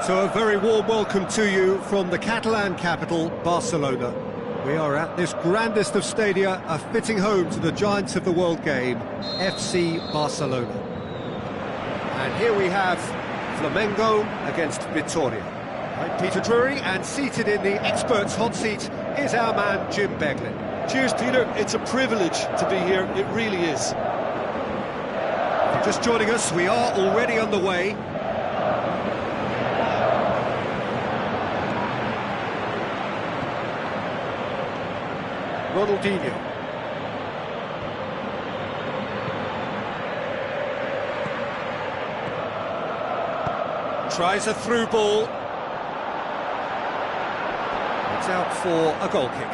So a very warm welcome to you from the Catalan capital, Barcelona. We are at this grandest of stadia, a fitting home to the giants of the world game, FC Barcelona. And here we have Flamengo against Vitoria. I'm Peter Drury, and seated in the experts' hot seat is our man Jim Beglin. Cheers, Peter. It's a privilege to be here. It really is. If you're just joining us, we are already underway. Ronaldinho. Tries a through ball. It's out for a goal kick.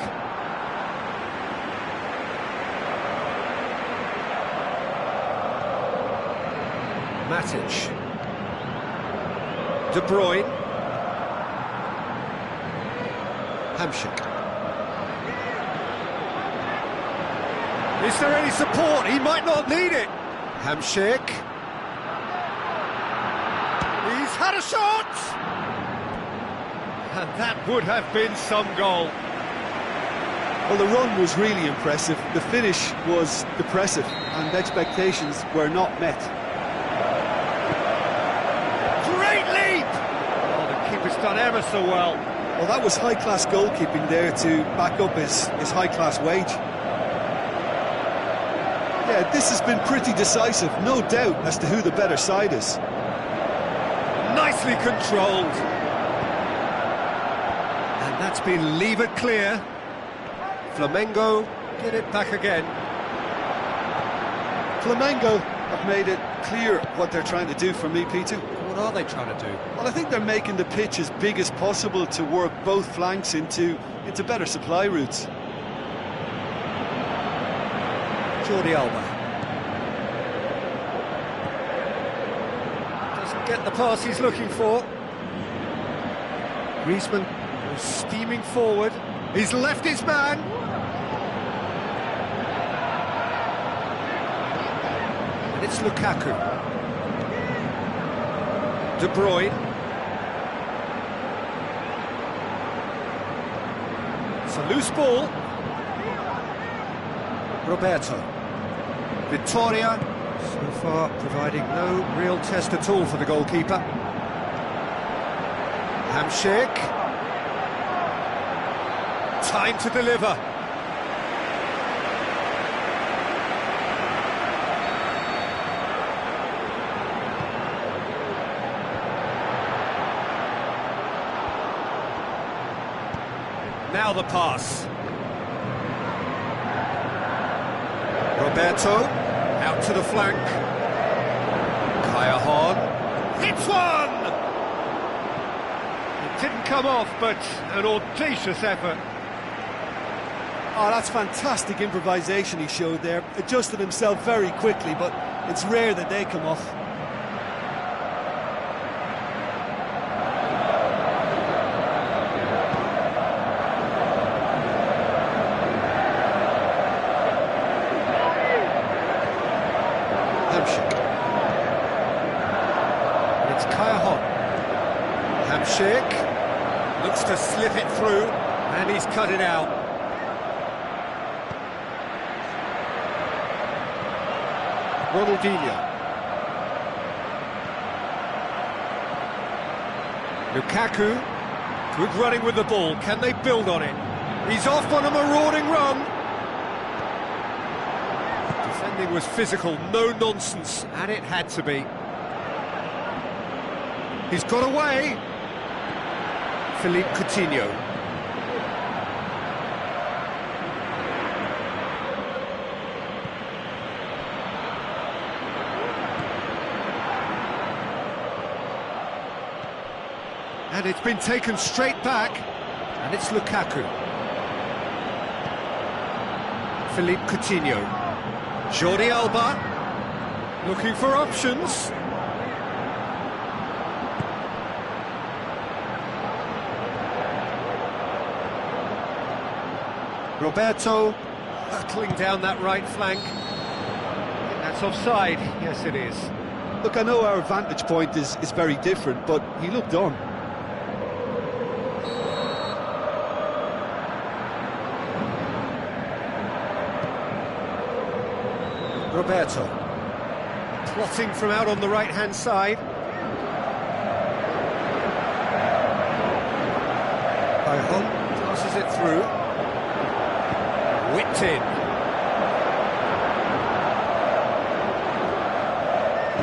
Matic. De Bruyne. Hamsik. Is there any support? He might not need it. Hamsik. He's had a shot! And that would have been some goal. Well, the run was really impressive. The finish was depressive, and expectations were not met. Great leap! Oh, the keeper's done ever so well. Well, that was high-class goalkeeping there to back up his high-class wage. Yeah, this has been pretty decisive, no doubt, as to who the better side is. Nicely controlled. And that's been levered clear. Flamengo get it back again. Flamengo have made it clear what they're trying to do for me, Peter. What are they trying to do? Well, I think they're making the pitch as big as possible to work both flanks into better supply routes. Jordi Alba. Doesn't get the pass he's looking for. Griezmann goes steaming forward. He's left his man. And it's Lukaku. De Bruyne. It's a loose ball. Roberto. Vitoria, so far providing no real test at all for the goalkeeper. Hamsik. Time to deliver. Now the pass. Roberto, out to the flank. Kaya hits one! It didn't come off, but an audacious effort. Oh, that's fantastic improvisation he showed there. Adjusted himself very quickly, but it's rare that they come off. It's Kaya Hamsik looks to slip it through, and he's cut it out. Ronaldinho. Lukaku, good running with the ball. Can they build on it? He's off on a marauding run. Defending was physical, no nonsense, and it had to be. He's got away. Philippe Coutinho. And it's been taken straight back, and it's Lukaku. Philippe Coutinho. Jordi Alba, looking for options. Roberto, hurtling down that right flank. I think that's offside. Yes, it is. Look, I know our vantage point is very different, but he looked on. Roberto. Plotting from out on the right-hand side. Cajon passes it through. Whipped in.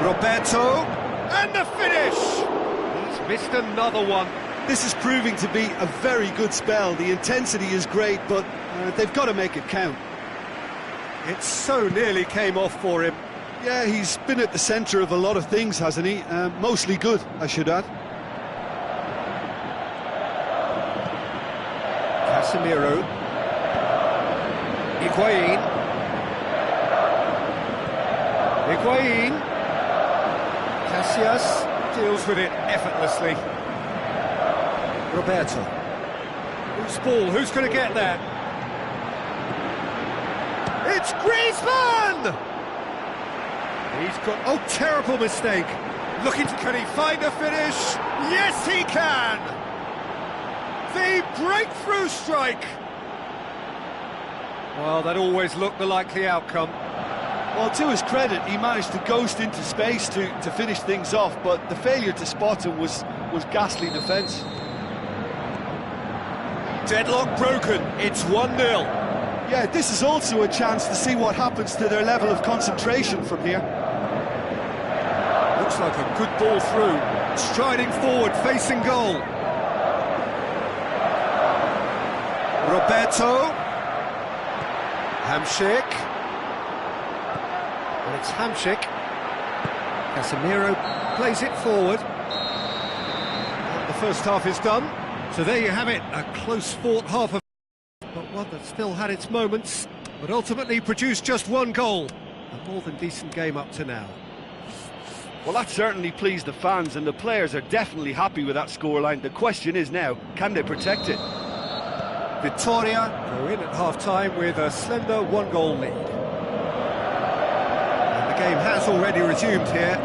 Roberto, and the finish! He's missed another one. This is proving to be a very good spell. The intensity is great, but they've got to make it count. It so nearly came off for him. Yeah, he's been at the centre of a lot of things, hasn't he? Mostly good, I should add. Casemiro. Higuain. Casillas deals with it effortlessly. Roberto. Who's ball? Who's going to get that? It's Griezmann! He's got... Oh, terrible mistake. Looking to... Can he find a finish? Yes, he can! The breakthrough strike! Well, that always looked the likely outcome. Well, to his credit, he managed to ghost into space to finish things off, but the failure to spot him was ghastly defence. Deadlock broken, it's 1-0. Yeah, this is also a chance to see what happens to their level of concentration from here. Looks like a good ball through. Striding forward, facing goal. Roberto. Hamšík. And it's Hamšík. Casemiro plays it forward. And the first half is done. So there you have it, a close-fought half of... but one that still had its moments, but ultimately produced just one goal. A more than decent game up to now. Well, that certainly pleased the fans, and the players are definitely happy with that scoreline. The question is now, can they protect it? Victoria go in at half-time with a slender one-goal lead. And the game has already resumed here.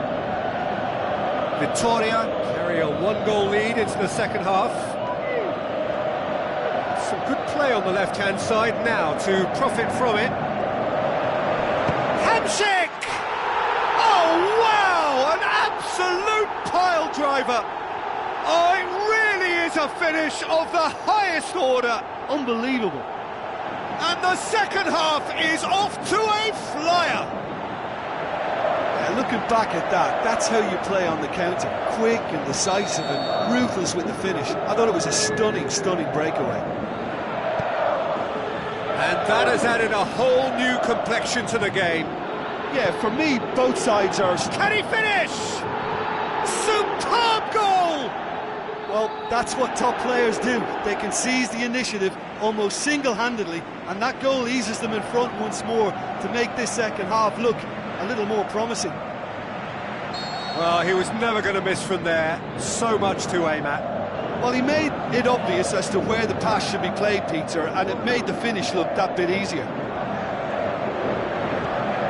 Victoria carry a one-goal lead into the second half. Some good play on the left-hand side now to profit from it. Hamšík! Oh, wow! An absolute pile driver! Oh, it really is a finish of the highest order. Unbelievable. And the second half is off to a flyer. Yeah, looking back at that, that's how you play on the counter. Quick and decisive and ruthless with the finish. I thought it was a stunning, stunning breakaway. And that has added a whole new complexion to the game. Yeah, for me, both sides are... Can he finish? Superb goal! Well, that's what top players do. They can seize the initiative almost single-handedly, and that goal eases them in front once more to make this second half look a little more promising. Well, he was never going to miss from there. So much to aim at. Well, he made it obvious as to where the pass should be played, Peter, and it made the finish look that bit easier.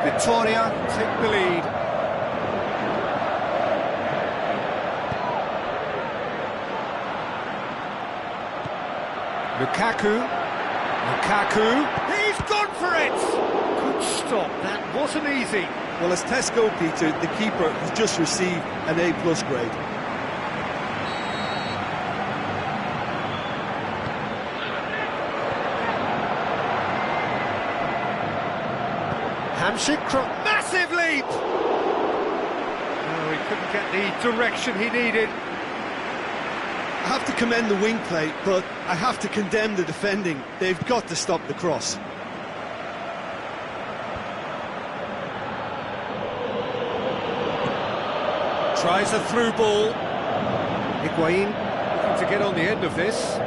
Victoria take the lead. Lukaku, he's gone for it! Good stop, that wasn't easy. Well, as Tesco, Peter, the keeper has just received an A+ grade. Hamšík, massive leap! Oh, he couldn't get the direction he needed. I have to commend the wing play, but I have to condemn the defending. They've got to stop the cross. Tries a through ball. Higuain looking to get on the end of this.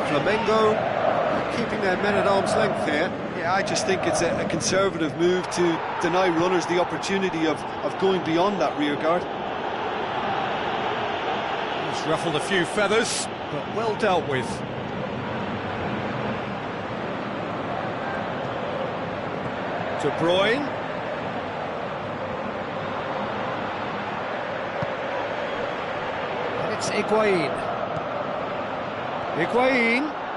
Flamengo keeping their men at arm's length here. Yeah, I just think it's a conservative move to deny runners the opportunity of going beyond that rear guard. It's ruffled a few feathers, but well dealt with. De Bruyne. And it's Higuain.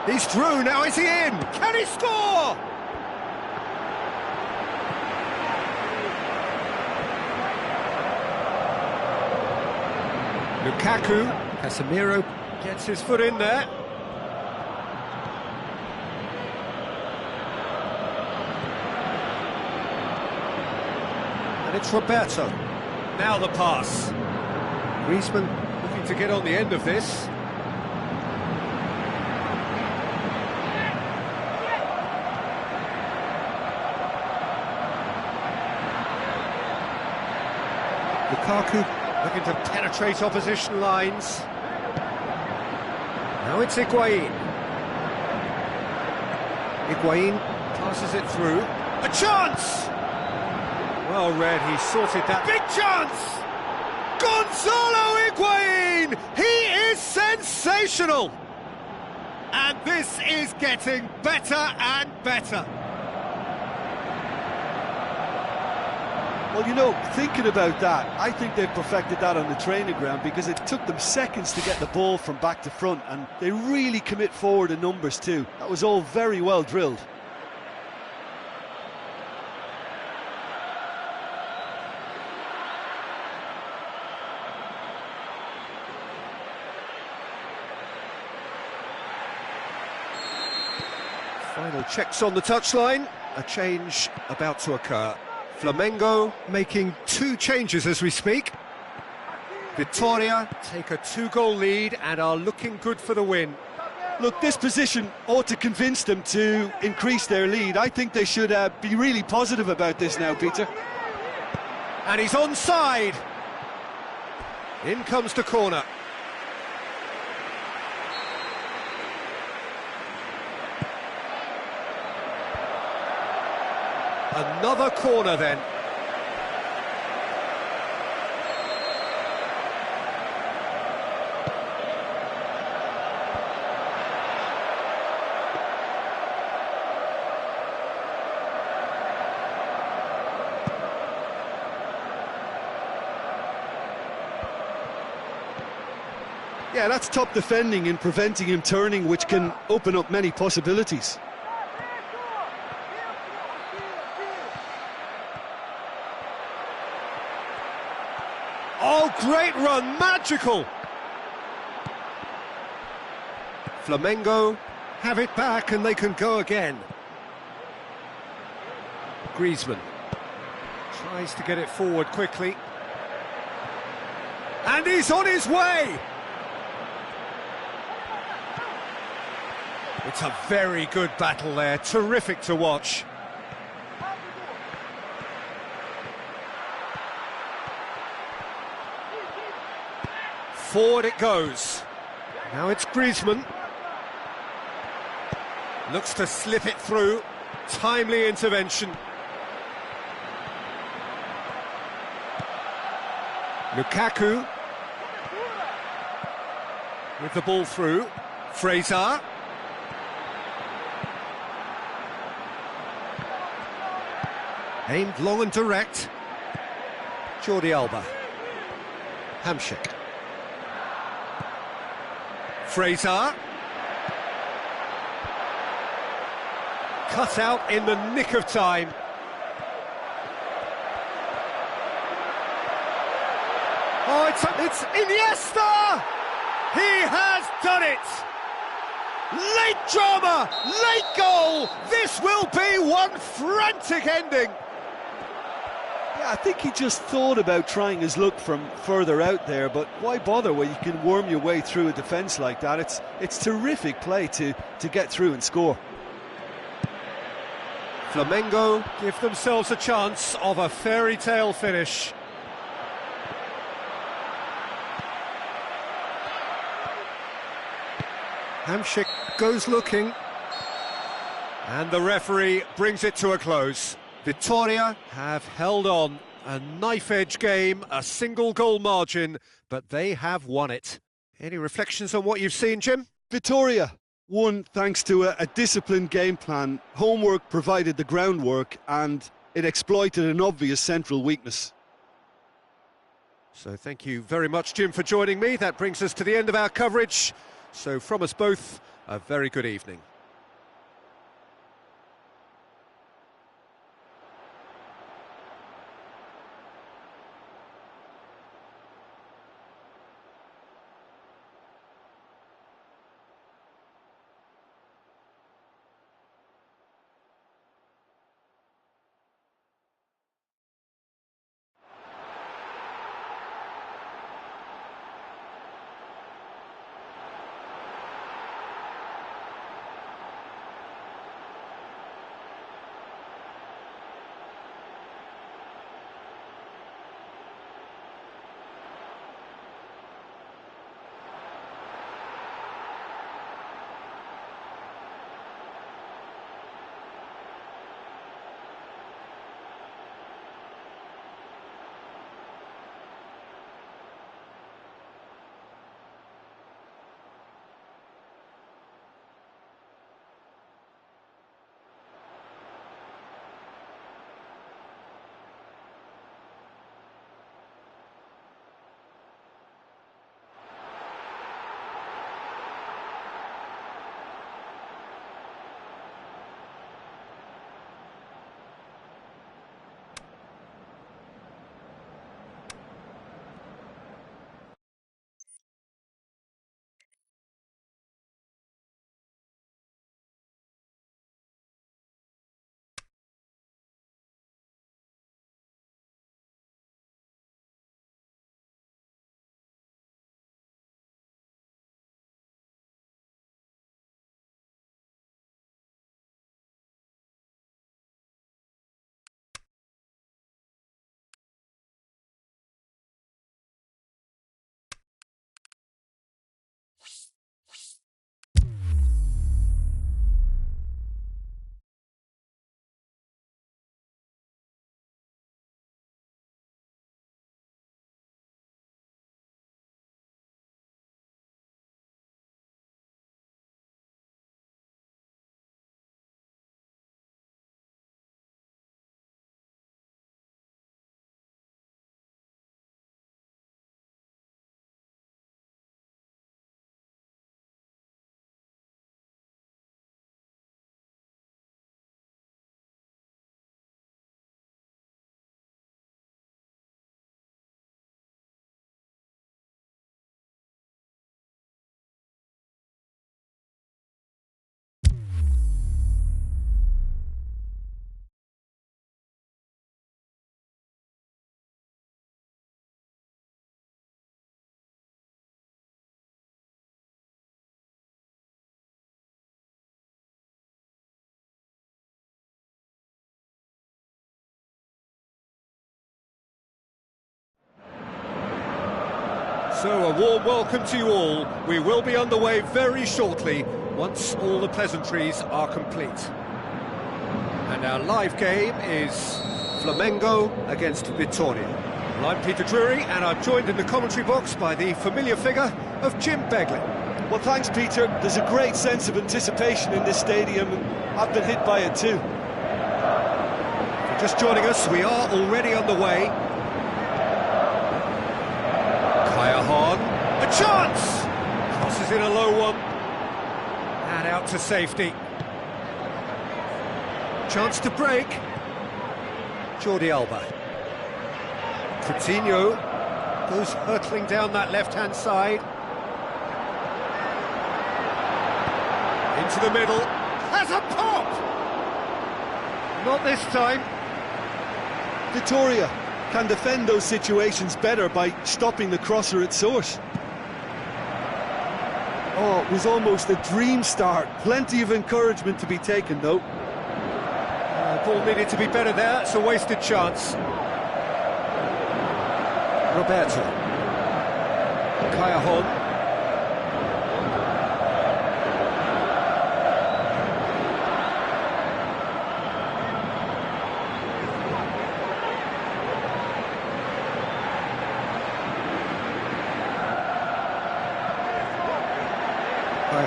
He's through, now is he in? Can he score? Lukaku, Casemiro gets his foot in there. And it's Roberto. Now the pass. Griezmann looking to get on the end of this. Lukaku looking to penetrate opposition lines. Now it's Higuain. Higuain passes it through. A chance! Well read, he sorted that. Big chance! Gonzalo Higuain! He is sensational! And this is getting better and better. Well, you know, thinking about that, I think they've perfected that on the training ground because it took them seconds to get the ball from back to front, and they really commit forward in numbers too. That was all very well drilled. Final checks on the touchline. A change about to occur. Flamengo making 2 changes as we speak. Vitoria take a 2-goal lead and are looking good for the win. Look, this position ought to convince them to increase their lead. I think they should be really positive about this now, Peter. And he's onside. In comes the corner. Another corner then. Yeah, that's top defending and preventing him turning, which can open up many possibilities. Oh, great run, magical! Flamengo have it back and they can go again. Griezmann tries to get it forward quickly. And he's on his way! It's a very good battle there, terrific to watch. Forward it goes. Now it's Griezmann. Looks to slip it through. Timely intervention. Lukaku. With the ball through. Fraser. Aimed long and direct. Jordi Alba. Hamsik. Fraser. Cut out in the nick of time. Oh, it's Iniesta! He has done it! Late drama, late goal! This will be one frantic ending! Yeah, I think he just thought about trying his luck from further out there, but why bother when you can worm your way through a defence like that? It's terrific play to get through and score. Flamengo give themselves a chance of a fairy tale finish. Hamsik goes looking, and the referee brings it to a close. Vitoria have held on. A knife-edge game, a single-goal margin, but they have won it. Any reflections on what you've seen, Jim? Vitoria won thanks to a disciplined game plan. Homework provided the groundwork, and it exploited an obvious central weakness. So thank you very much, Jim, for joining me. That brings us to the end of our coverage. So from us both, a very good evening. So, a warm welcome to you all. We will be underway very shortly, once all the pleasantries are complete. And our live game is Flamengo against Vitória. Well, I'm Peter Drury, and I'm joined in the commentary box by the familiar figure of Jim Beglin. Well, thanks, Peter. There's a great sense of anticipation in this stadium, and I've been hit by it too. If you're just joining us, we are already underway. A chance! Crosses in a low one. And out to safety. Chance to break. Jordi Alba. Coutinho goes hurtling down that left-hand side. Into the middle. Has a pop! Not this time. Vitória can defend those situations better by stopping the crosser at source. Oh, it was almost a dream start. Plenty of encouragement to be taken, though. Ball needed to be better there. It's a wasted chance. Roberto. Kayahon.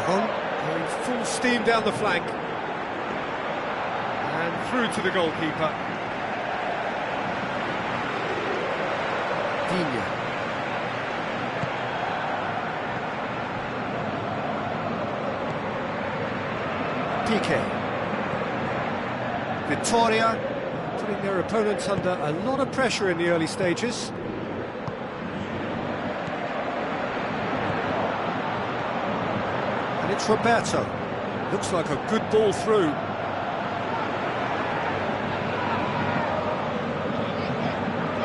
Going full steam down the flank and through to the goalkeeper. Digne. Piqué. Vittoria, putting their opponents under a lot of pressure in the early stages. And it's Roberto. Looks like a good ball through.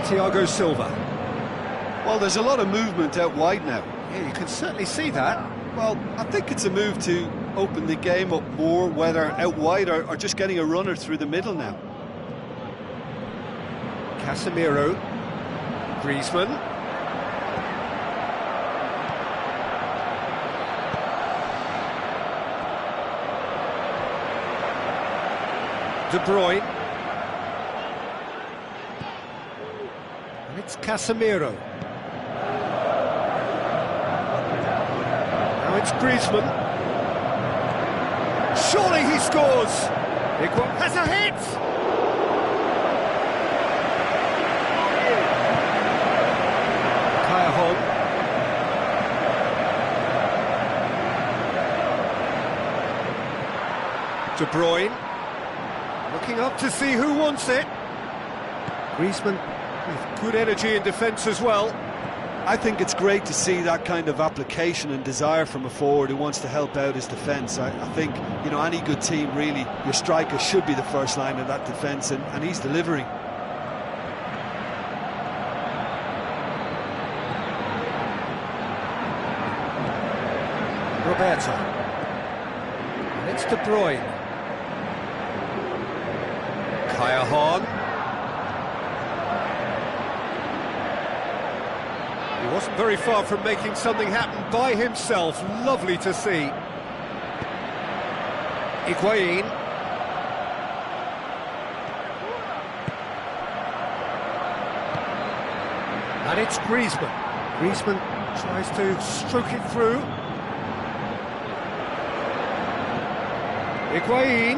Thiago Silva. Well, there's a lot of movement out wide now. Yeah, you can certainly see that. Well, I think it's a move to open the game up more, whether out wide or just getting a runner through the middle now. Casemiro. Griezmann. De Bruyne. And it's Casemiro. Now it's Griezmann. Surely he scores! Has a hit! Kaya De Bruyne. Looking up to see who wants it. Griezmann with good energy in defence as well. I think it's great to see that kind of application and desire from a forward who wants to help out his defence. I think, you know, any good team, really, your striker should be the first line of that defence, and he's delivering. Roberto. And it's De Bruyne. Kaya He wasn't very far from making something happen by himself. Lovely to see. Higuain. And it's Griezmann. Griezmann tries to stroke it through. Higuain.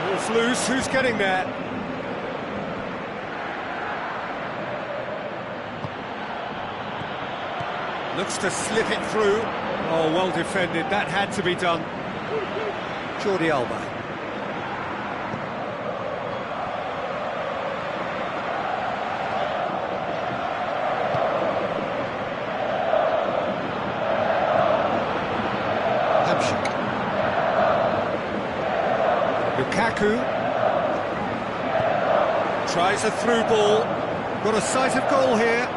Ball's loose, who's getting there? Looks to slip it through. Oh, well defended, that had to be done. Jordi Alba. Lukaku tries a through ball, got a sight of goal here.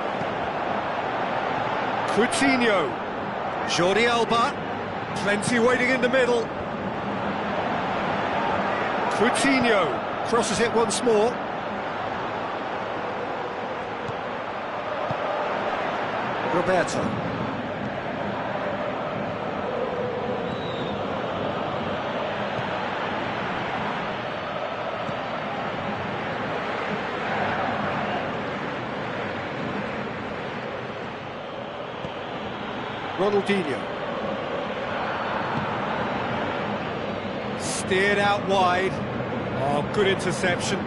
Coutinho, Jordi Alba, plenty waiting in the middle. Coutinho crosses it once more. Roberto. Ronaldinho. Steered out wide. Oh, good interception.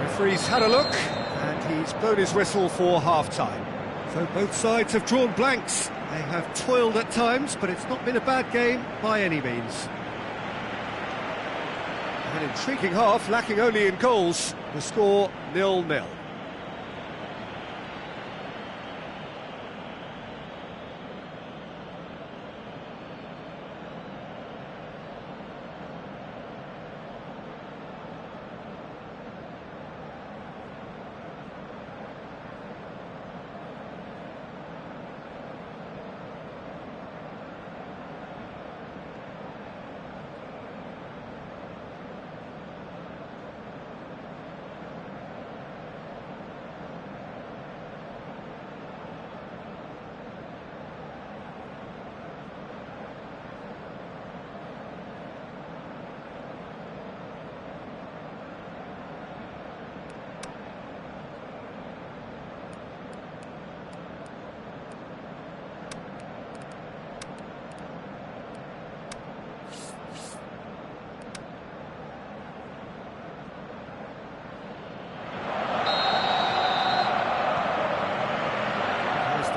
Referee's had a look, and he's blown his whistle for half-time. So both sides have drawn blanks. They have toiled at times, but it's not been a bad game by any means. An intriguing half, lacking only in goals. The score 0-0.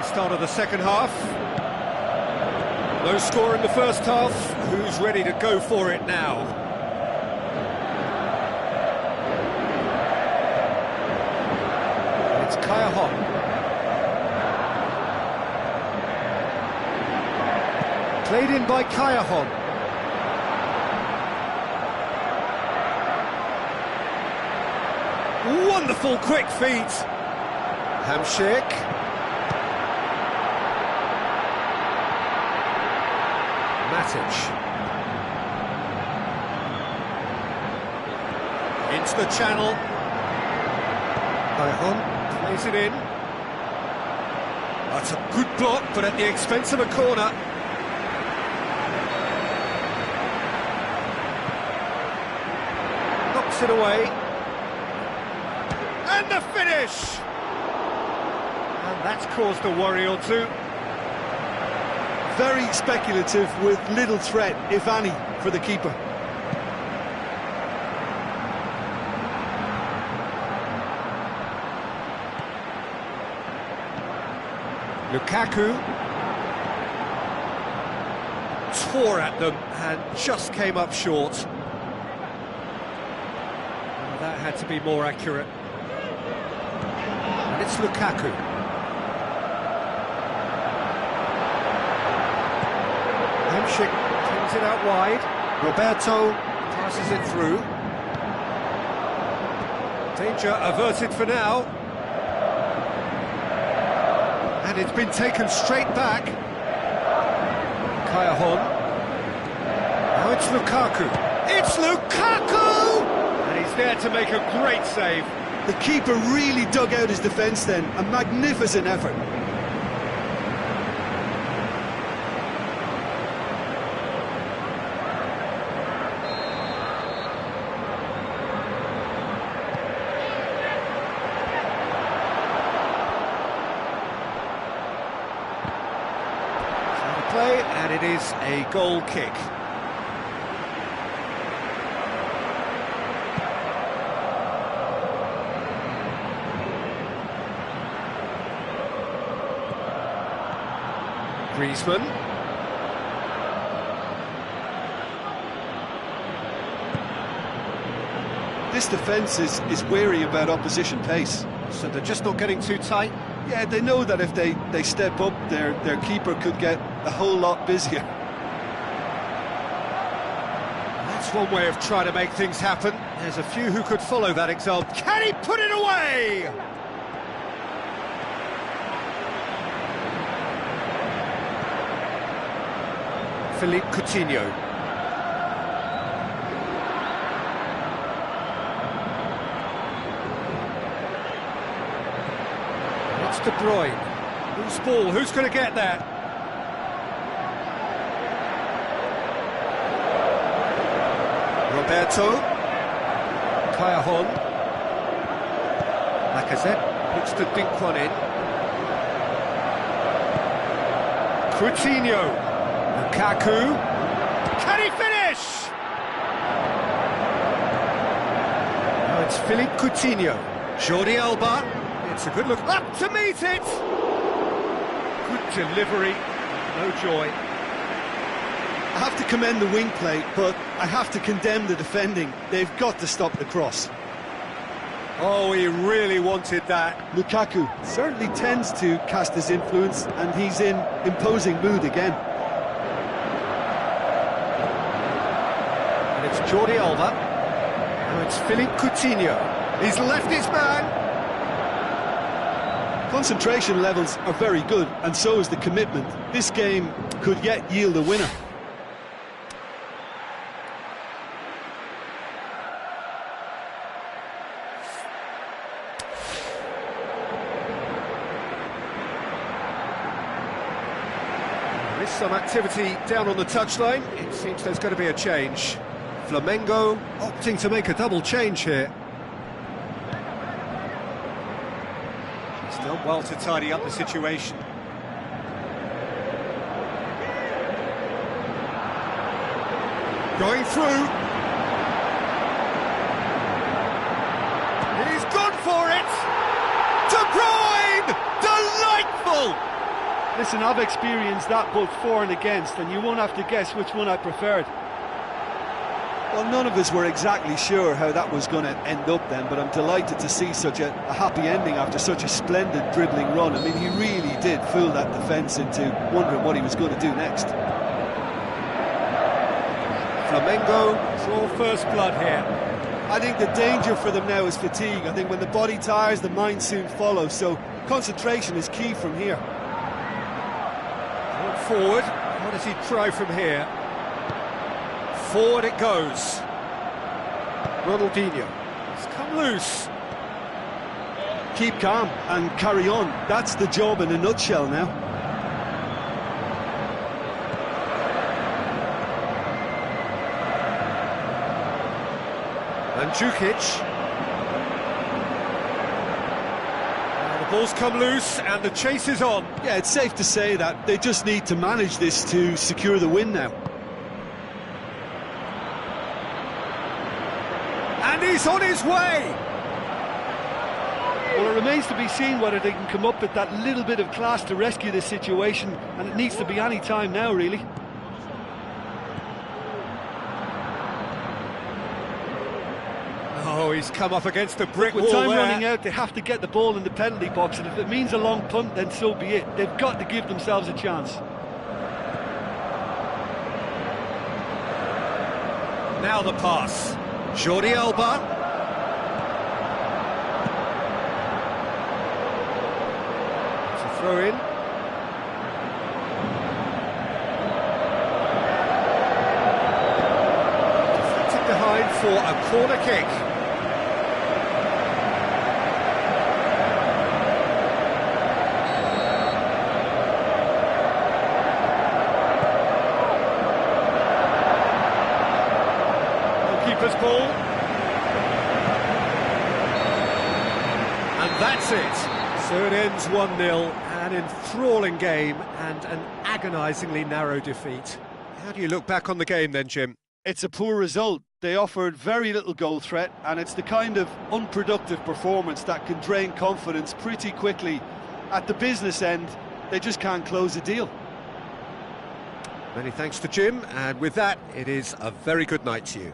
Start of the second half. No score in the first half. Who's ready to go for it now? It's Kaya. Played in by Kaya. Wonderful quick feet. Hamshik. Matic. Into the channel. Kaya plays it in. That's a good block, but at the expense of a corner. Knocks it away. And the finish! And that's caused a worry or two. Very speculative with little threat, if any, for the keeper. Lukaku tore at them and just came up short. That had to be more accurate. And it's Lukaku. Hamshik brings it out wide. Roberto passes it through. Danger averted for now. And it's been taken straight back. Kaya. Now it's Lukaku. It's Lukaku! And he's there to make a great save. The keeper really dug out his defence then. A magnificent effort. Play, and it is a goal kick. Griezmann. This defence is wary about opposition pace. So they're just not getting too tight? Yeah, they know that if they step up, their keeper could get a whole lot busier. That's one way of trying to make things happen. There's a few who could follow that example. Can he put it away? Philippe Coutinho. It's De Bruyne. Who's ball? Who's going to get that? Roberto. Kaya. Lacazette looks to dink one in. Coutinho. Lukaku. Can he finish? Now it's Philippe Coutinho. Jordi Alba. It's a good look. Up to meet it! Good delivery. No joy. I have to commend the wing play, but I have to condemn the defending. They've got to stop the cross. Oh, he really wanted that. Lukaku certainly tends to cast his influence, and he's in imposing mood again. And it's Jordi Alba. Now it's Philippe Coutinho. He's left his man. Concentration levels are very good, and so is the commitment. This game could yet yield a winner. There is some activity down on the touchline. It seems there's going to be a change. Flamengo opting to make a double change here. He's done well to tidy up the situation. Going through. He's gone for it! De Bruyne! Delightful! Listen, I've experienced that both for and against, and you won't have to guess which one I preferred. Well, none of us were exactly sure how that was going to end up then, but I'm delighted to see such a happy ending after such a splendid dribbling run. I mean, he really did fool that defence into wondering what he was going to do next. Flamengo draw first blood here. I think the danger for them now is fatigue. I think when the body tires, the mind soon follows, so concentration is key from here. Forward, what does he try from here? Forward it goes. Ronaldinho, it's come loose. Keep calm and carry on. That's the job in a nutshell now. Mandzukic. The ball's come loose and the chase is on. Yeah, it's safe to say that they just need to manage this to secure the win now. And he's on his way! Well, it remains to be seen whether they can come up with that little bit of class to rescue this situation, and it needs to be any time now, really. Oh, he's come up against a brick wall With time there. running out, they have to get the ball in the penalty box, and if it means a long punt, then so be it. They've got to give themselves a chance. Now the pass. Jordi Alba. It's a throw in. Deflected behind for a corner kick. Keeper's ball. And that's it. So it ends 1-0, an enthralling game and an agonisingly narrow defeat. How do you look back on the game then, Jim? It's a poor result. They offered very little goal threat, and it's the kind of unproductive performance that can drain confidence pretty quickly. At the business end, they just can't close a deal. Many thanks to Jim, and with that, it is a very good night to you.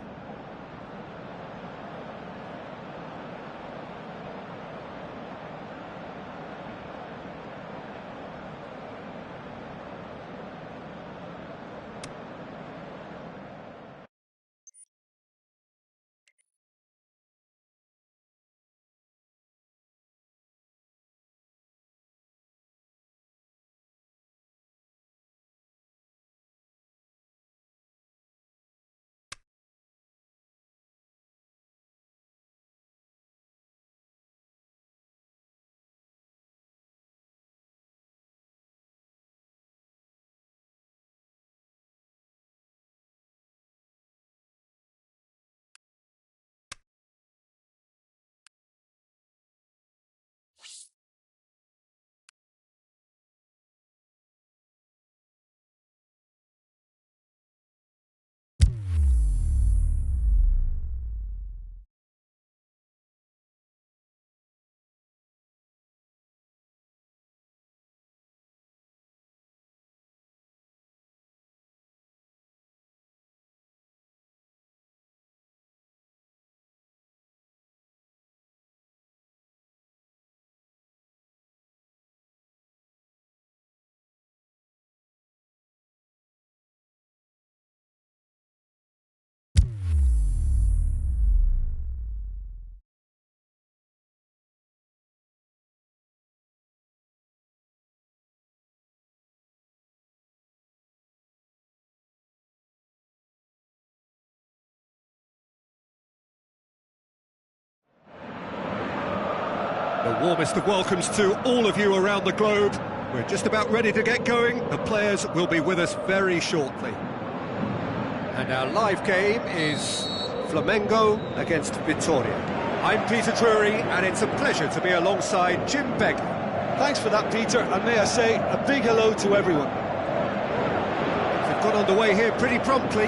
The warmest of welcomes to all of you around the globe. We're just about ready to get going. The players will be with us very shortly. And our live game is Flamengo against Vitória. I'm Peter Drury, and it's a pleasure to be alongside Jim Begg. Thanks for that, Peter, and may I say a big hello to everyone. They've got underway here pretty promptly.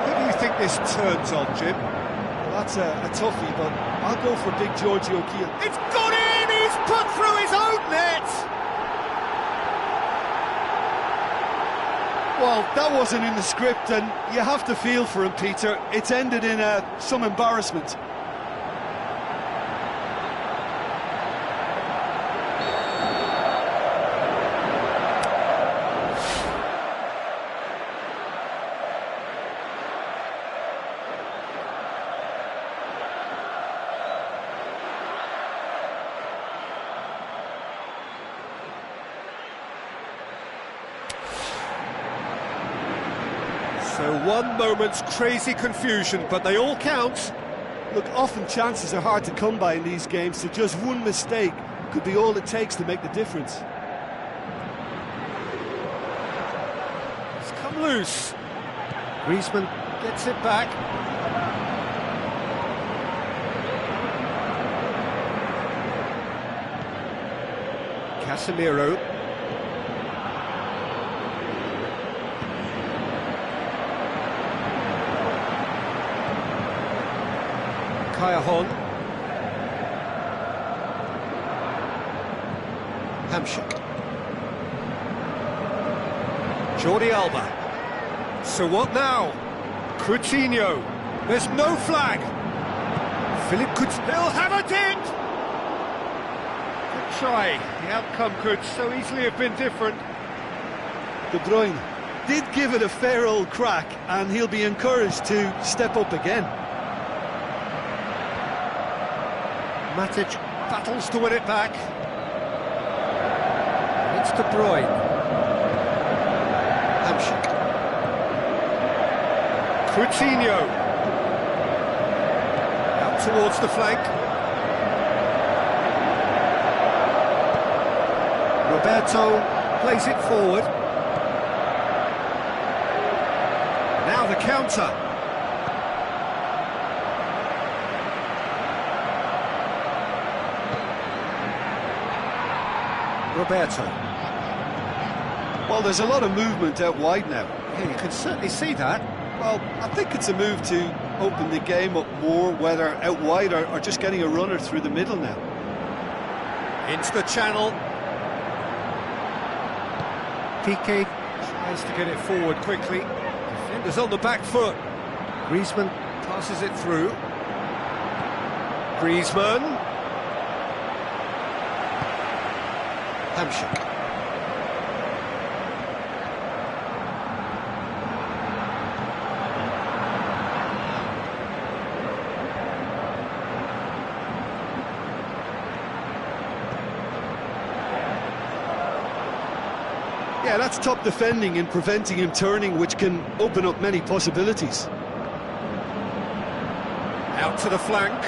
Who do you think this turns on, Jim? Well, that's a toughie, but I'll go for big Giorgio Kiel. It's gone in! He's put through his own net! Well, that wasn't in the script, and you have to feel for him, Peter. It's ended in some embarrassment. So one moment's crazy confusion, but they all count. Look, often chances are hard to come by in these games, so just one mistake could be all it takes to make the difference. It's come loose. Griezmann gets it back. Casemiro. Kayahon. Hamshik. Jordi Alba. So what now? Coutinho. There's no flag. Philip could still have a dent. Good try. The outcome could so easily have been different. De Bruyne did give it a fair old crack, and he'll be encouraged to step up again. Matic battles to win it back. And it's De Bruyne. Hamshik. Coutinho. Out towards the flank. Roberto plays it forward. Now the counter. Roberto. Well, there's a lot of movement out wide now. Yeah, you can certainly see that. Well, I think it's a move to open the game up more, whether out wide or just getting a runner through the middle now. Into the channel. Piqué tries to get it forward quickly. Defenders on the back foot. Griezmann passes it through. Griezmann. Hamshik. Yeah, that's top defending and preventing him turning, which can open up many possibilities. Out to the flank.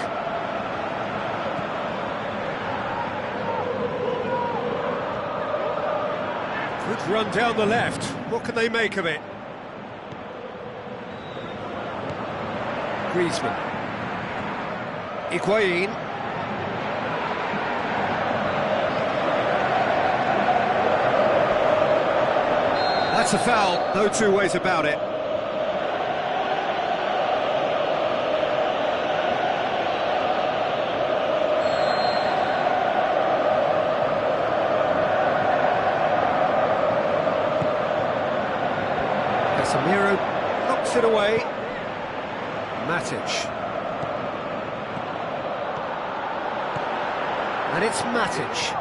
Good run down the left. What can they make of it? Griezmann. Higuain. That's a foul, no two ways about it. Casemiro knocks it away. Matic. And it's Matic.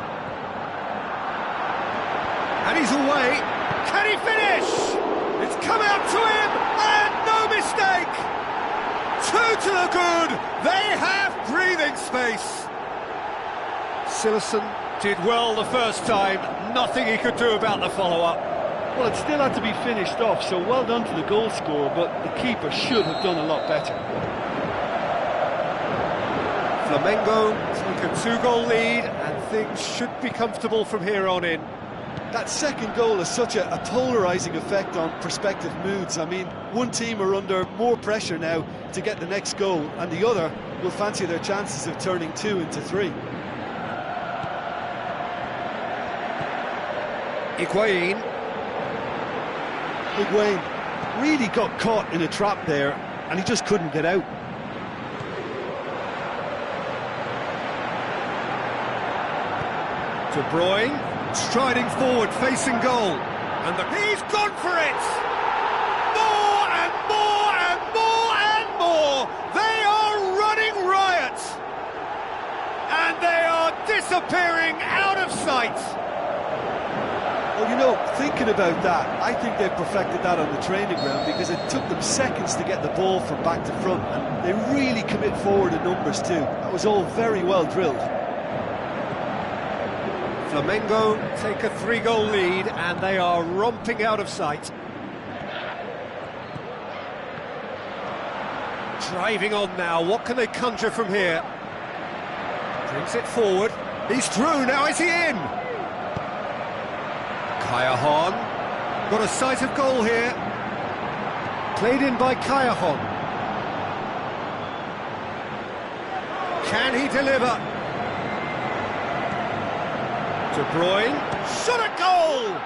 And he's away. Can he finish? It's come out to him, and no mistake! Two to the good. They have breathing space. Sillessen did well the first time. Nothing he could do about the follow-up. Well, it still had to be finished off, so well done to the goal scorer, but the keeper should have done a lot better. Flamengo take a two-goal lead, and things should be comfortable from here on in. That second goal has such a polarising effect on prospective moods. I mean, one team are under more pressure now to get the next goal, and the other will fancy their chances of turning 2 into 3. Higuain. Higuain really got caught in a trap there, and he just couldn't get out. De Bruyne, striding forward, facing goal. He's gone for it! More and more and more and more! They are running riot! And they are disappearing out of sight! Well, you know, thinking about that, I think they've perfected that on the training ground because it took them seconds to get the ball from back to front, and they really commit forward in numbers too. That was all very well drilled. Flamengo take a 3-goal lead and they are romping out of sight. Driving on now, what can they conjure from here? Brings it forward, he's through, now is he in? Callahan, got a sight of goal here. Played in by Callahan. Can he deliver? De Bruyne, shot at goal!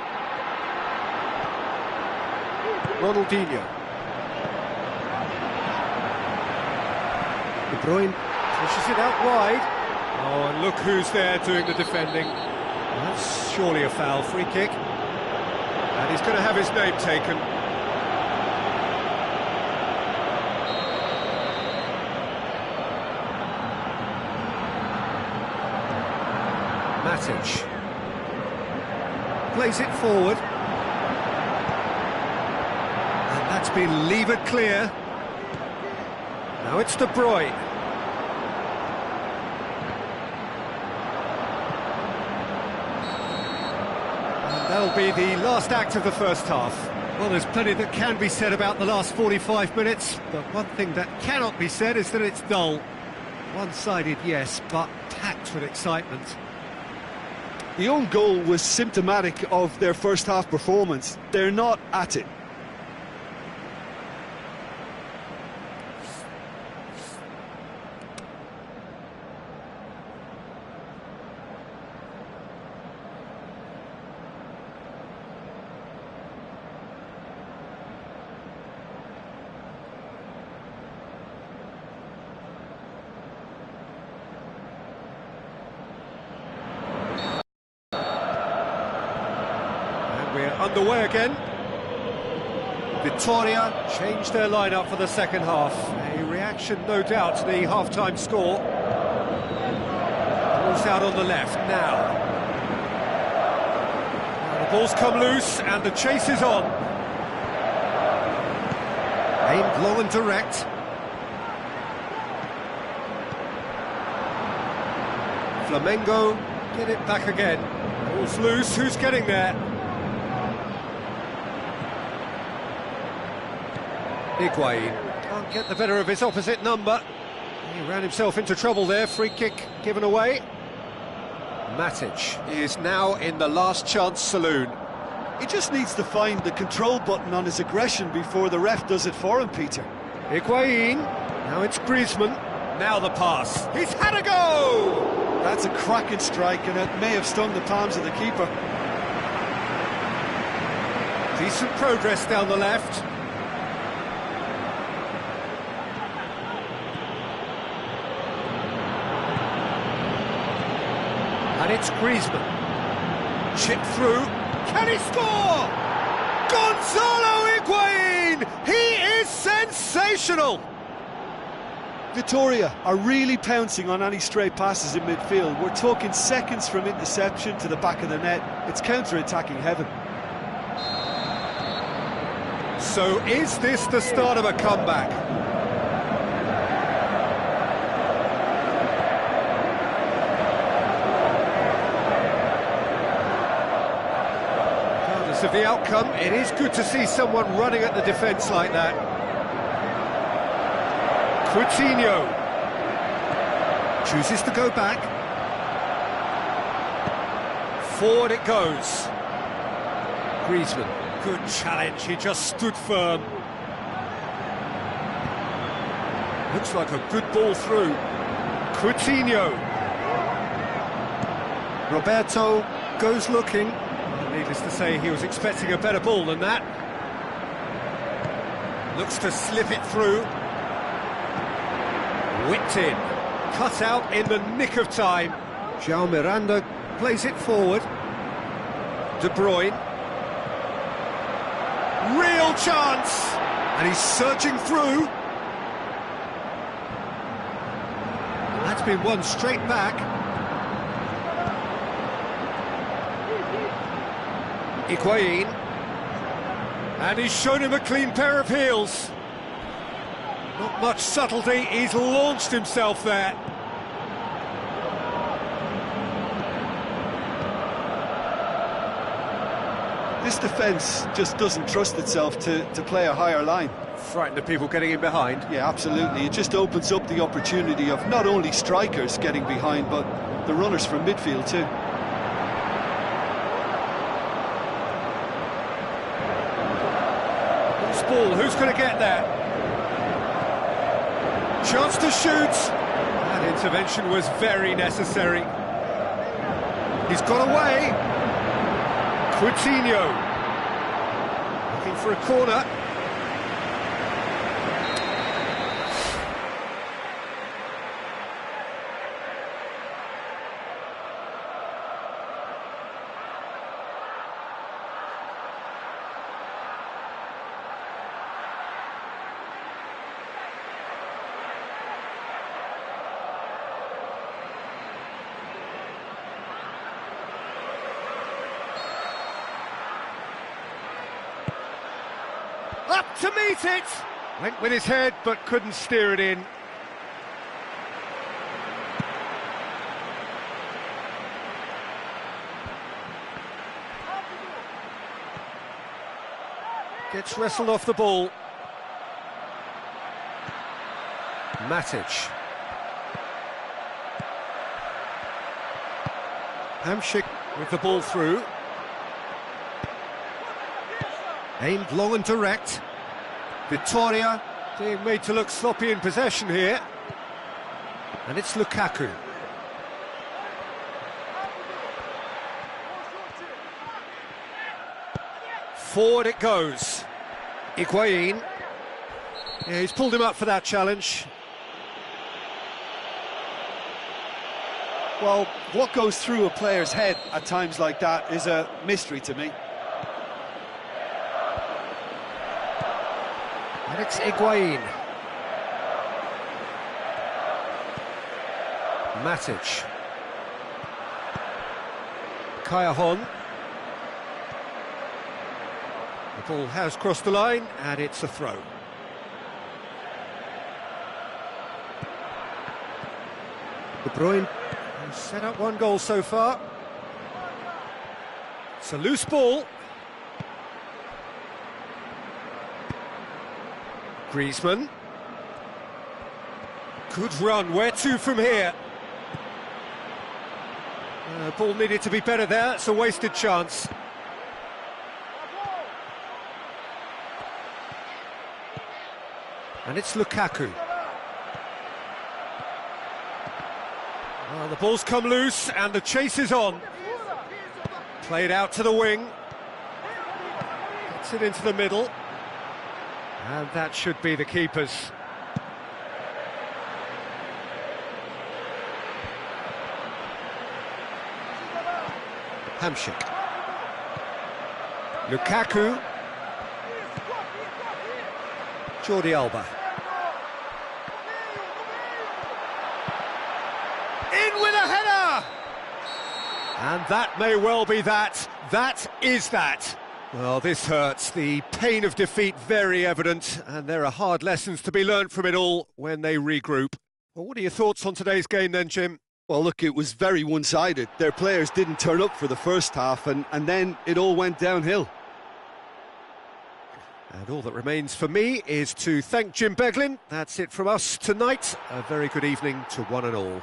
Ronaldinho. De Bruyne pushes it out wide. Oh, and look who's there doing the defending. That's surely a foul, free kick. And he's going to have his name taken. Matic. Plays it forward. And that's been levered clear. Now it's De Bruyne. And that'll be the last act of the first half. Well, there's plenty that can be said about the last 45 minutes, but one thing that cannot be said is that it's dull. One-sided, yes, but packed with excitement. The own goal was symptomatic of their first half performance. They're not at it. We're underway again. Vitoria changed their lineup for the second half. A reaction, no doubt, to the half-time score. Ball's out on the left now. The ball's come loose and the chase is on. Aimed long and direct. Flamengo get it back again. Ball's loose, who's getting there? Higuain can't get the better of his opposite number. He ran himself into trouble there, free kick given away. Matic is now in the last chance saloon. He just needs to find the control button on his aggression before the ref does it for him, Peter. Higuain, now it's Griezmann, now the pass. He's had a go! That's a cracking strike and it may have stung the palms of the keeper. Decent progress down the left. And it's Griezmann. Chip through. Can he score? Gonzalo Higuain! He is sensational! Vitoria are really pouncing on any stray passes in midfield. We're talking seconds from interception to the back of the net. It's counter-attacking heaven. So is this the start of a comeback? Of the outcome, it is good to see someone running at the defence like that. Coutinho chooses to go back. Forward it goes. Griezmann, good challenge, he just stood firm. Looks like a good ball through. Coutinho. Roberto goes looking. Needless to say, he was expecting a better ball than that. Looks to slip it through. Whipped in. Cut out in the nick of time. João Miranda plays it forward. De Bruyne. Real chance! And he's surging through. That's been won straight back. Higuain. And he's shown him a clean pair of heels. Not much subtlety, he's launched himself there. This defence just doesn't trust itself to play a higher line. Frightened of people getting in behind. Yeah, absolutely. It just opens up the opportunity of not only strikers getting behind, but the runners from midfield too. Loose ball, who's going to get there? Chance to shoot. That intervention was very necessary. He's got away. Coutinho. Looking for a corner. Up to meet it! Went with his head, but couldn't steer it in. Gets wrestled off the ball. Matic. Hamsik with the ball through. Aimed long and direct. Vittoria being made to look sloppy in possession here. And it's Lukaku. Forward it goes. Higuain. Yeah, he's pulled him up for that challenge. Well, what goes through a player's head at times like that is a mystery to me. And it's Higuain. Matic. Callejon. The ball has crossed the line, and it's a throw. De Bruyne has set up one goal so far. It's a loose ball. Griezmann. Good run, where to from here? Ball needed to be better there, it's a wasted chance. And it's Lukaku. Well, the ball's come loose and the chase is on. Played out to the wing. Gets it into the middle. And that should be the keeper's. Hamsik. Lukaku. Jordi Alba. In with a header! And that may well be that. That is that. Well, this hurts. The pain of defeat very evident, and there are hard lessons to be learnt from it all when they regroup. Well, what are your thoughts on today's game then, Jim? Well, look, it was very one-sided. Their players didn't turn up for the first half, and then it all went downhill. And all that remains for me is to thank Jim Beglin. That's it from us tonight. A very good evening to one and all.